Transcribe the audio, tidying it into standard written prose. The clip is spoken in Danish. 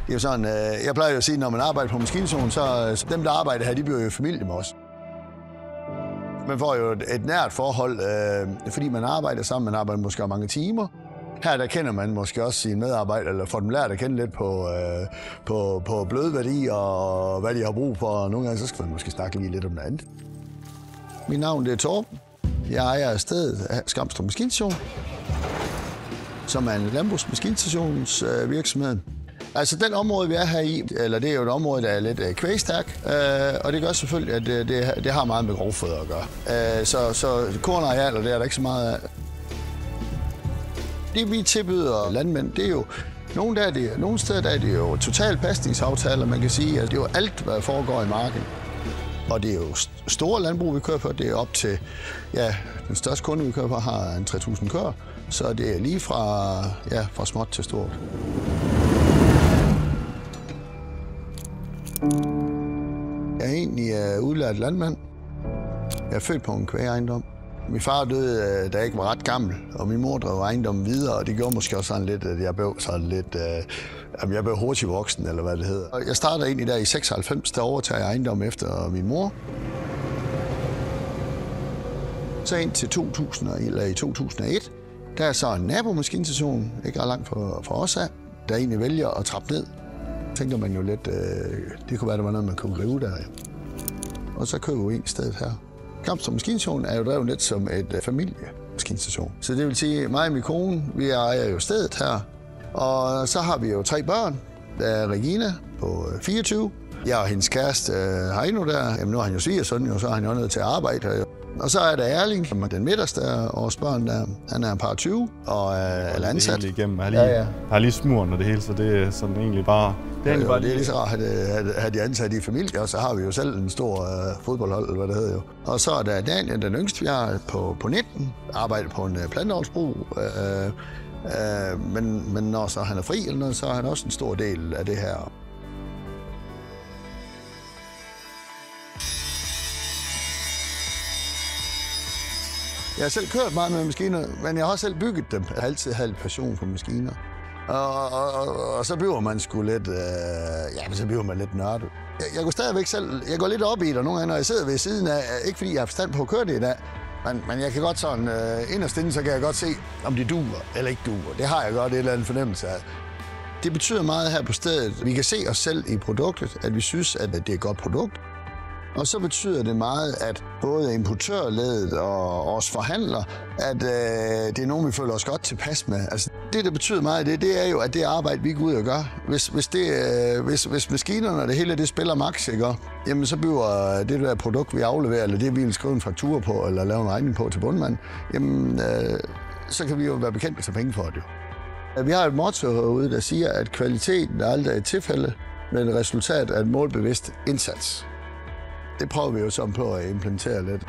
Det er jo sådan, jeg plejer jo at sige, når man arbejder på maskinzonen, så dem, der arbejder her, de bliver jo familie med os. Man får jo et nært forhold, fordi man arbejder sammen, man arbejder måske mange timer. Her der kender man måske også sine medarbejdere, eller får dem lært at kende lidt på bløde værdier og hvad de har brug for. Og nogle gange så skal man måske snakke lige lidt om noget andet. Mit navn det er Torben. Jeg ejer af stedet Skamstrup Maskinstation, som er en landbrugsmaskinstationsvirksomhed. Altså den område, vi er her i, eller det er jo et område, der er lidt kvægstærk, og det gør selvfølgelig, at det har meget med grovfoder at gøre. Så kornarealer, det er der ikke så meget af. Det vi tilbyder landmænd, det er jo nogle steder der er det jo total pasningsaftaler, man kan sige, at det er jo alt, hvad foregår i marken. Og det er jo store landbrug, vi kører på. Det er op til, ja, den største kunde, vi kører på, har en 3.000 køer. Så det er lige fra småt til stort. Jeg er egentlig udlært landmand. Jeg er født på en kvægejendom. Min far døde, da jeg ikke var ret gammel, og min mor drev ejendommen videre, og det gjorde måske også sådan lidt, at jeg blev hurtigt voksen, eller hvad det hedder. Jeg startede egentlig der i 96, der overtager jeg ejendommen efter min mor. Så indtil i 2001, der er så en nabomaskinstation, ikke ret langt fra os af, der egentlig vælger at trappe ned. Tænker man jo lidt, det kunne være, der var noget, man kunne rive der. Og så køber vi en sted her. Skamstrup Maskinstation er jo drevet lidt som et familiemaskinstation. Så det vil sige, mig og min kone, vi ejer jo stedet her. Og så har vi jo 3 børn. Der er Regina på 24. Jeg og hendes kæreste har endnu der. Jamen, nu er han jo svigersøn, så er han jo nødt til at arbejde. Og så er der Erling, som er den midterste af vores børn der. Han er en par 20 og er ansat. Det igennem. Har lige smuren og det hele, så det er sådan egentlig bare... Det er lige så rart at have de ansatte i familie, og så har vi jo selv en stor fodboldhold, eller hvad det hedder jo. Og så er der Daniel, den yngste, vi har på 19, arbejder på en planteavlsbrug. Men når så han er fri eller noget, så er han også en stor del af det her. Jeg har selv kørt meget med maskiner, men jeg har også selv bygget dem. Jeg har altid haft passion for maskiner. Og så bliver man sgu lidt, så bliver man lidt nørdet. Jeg går stadigvæk selv, jeg går lidt op i det, og nogle gange, når jeg sidder ved siden af, ikke fordi jeg har forstand på at køre det i dag, men jeg kan godt sådan, inderst inde, så kan jeg godt se, om det duer eller ikke duer. Det har jeg godt et eller andet fornemmelse af. Det betyder meget her på stedet. Vi kan se os selv i produktet, at vi synes, at det er et godt produkt. Og så betyder det meget, at både importørledet og os forhandler, at det er nogen, vi føler os godt tilpas med. Altså, det, der betyder meget af det er jo, at det arbejde, vi går ud og gør. Hvis maskinerne og det hele det spiller max, ikke? Jamen, så bliver det der produkt, vi afleverer, eller det, vi vil skrive en faktura på, eller lave en regning på til bundmanden, jamen, så kan vi jo være bekendt med at tage penge for det. Vi har et motto herude, der siger, at kvaliteten er aldrig et tilfælde, men et resultat af en målbevidst indsats. Det prøver vi jo så på at implementere lidt.